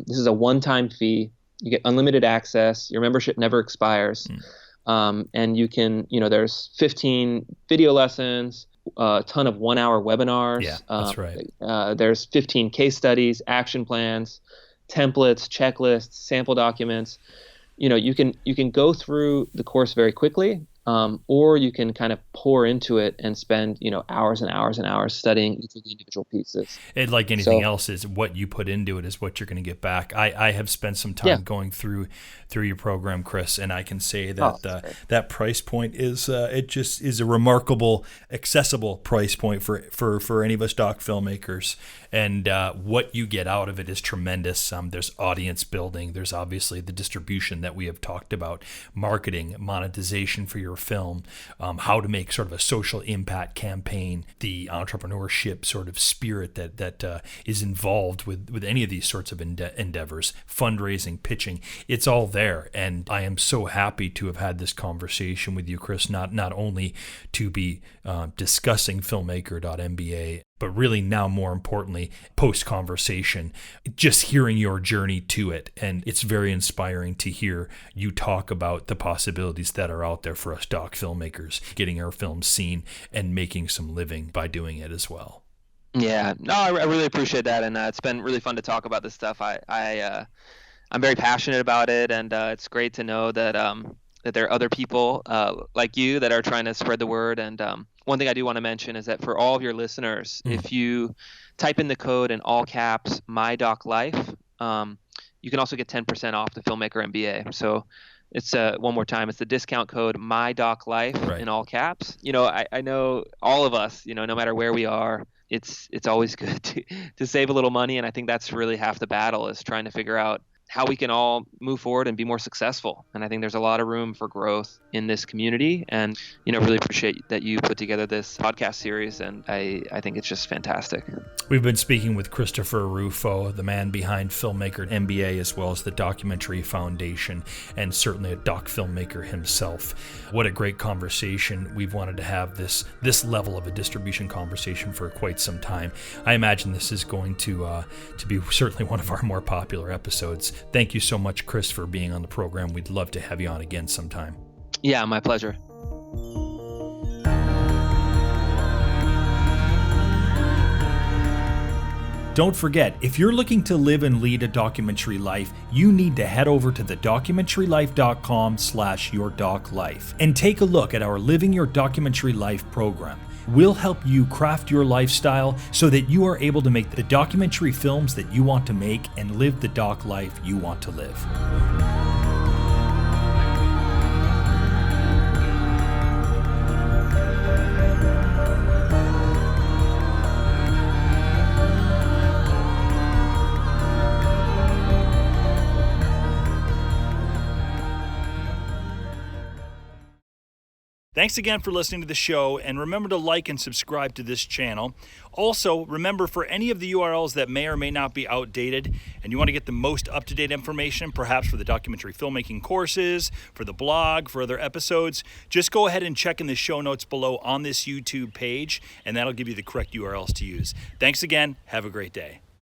this is a one-time fee. You get unlimited access. Your membership never expires. And you can, there's 15 video lessons, a ton of 1-hour webinars. Yeah, that's right. There's 15 case studies, action plans, templates, checklists, sample documents. You can go through the course very quickly, or you can kind of pour into it and spend, hours and hours and hours studying each of the individual pieces. And like anything else, is what you put into it is what you're going to get back. I have spent some time going through your program, Chris, and I can say that that price point is it just is a remarkable, accessible price point for any of us doc filmmakers. And what you get out of it is tremendous. There's audience building. There's obviously the distribution that we have talked about, marketing, monetization for your film, how to make sort of a social impact campaign, the entrepreneurship sort of spirit that is involved with any of these sorts of endeavors, fundraising, pitching. It's all there. And I am so happy to have had this conversation with you, Chris, not only to be discussing Filmmaker.MBA, but really now more importantly, post-conversation, just hearing your journey to it. And it's very inspiring to hear you talk about the possibilities that are out there for us doc filmmakers, getting our films seen and making some living by doing it as well. Yeah, no, I really appreciate that. And it's been really fun to talk about this stuff. I'm very passionate about it, and it's great to know that that there are other people like you that are trying to spread the word. And one thing I do want to mention is that for all of your listeners, if you type in the code in all caps, MyDocLife, you can also get 10% off the Filmmaker MBA. So it's one more time, it's the discount code MyDocLife in all caps. I know all of us, no matter where we are, it's always good to save a little money. And I think that's really half the battle, is trying to figure out how we can all move forward and be more successful. And I think there's a lot of room for growth in this community. And, really appreciate that you put together this podcast series. And I think it's just fantastic. We've been speaking with Christopher Rufo, the man behind Filmmaker.MBA, as well as the Documentary Foundation, and certainly a doc filmmaker himself. What a great conversation. We've wanted to have this level of a distribution conversation for quite some time. I imagine this is going to be certainly one of our more popular episodes. Thank you so much, Chris, for being on the program. We'd love to have you on again sometime. Yeah, my pleasure. Don't forget, if you're looking to live and lead a documentary life, you need to head over to thedocumentarylife.com/yourdoclife and take a look at our Living Your Documentary Life program. We'll help you craft your lifestyle so that you are able to make the documentary films that you want to make and live the doc life you want to live. Thanks again for listening to the show, and remember to like and subscribe to this channel. Also, remember, for any of the URLs that may or may not be outdated and you want to get the most up-to-date information, perhaps for the documentary filmmaking courses, for the blog, for other episodes, just go ahead and check in the show notes below on this YouTube page, and that'll give you the correct URLs to use. Thanks again. Have a great day.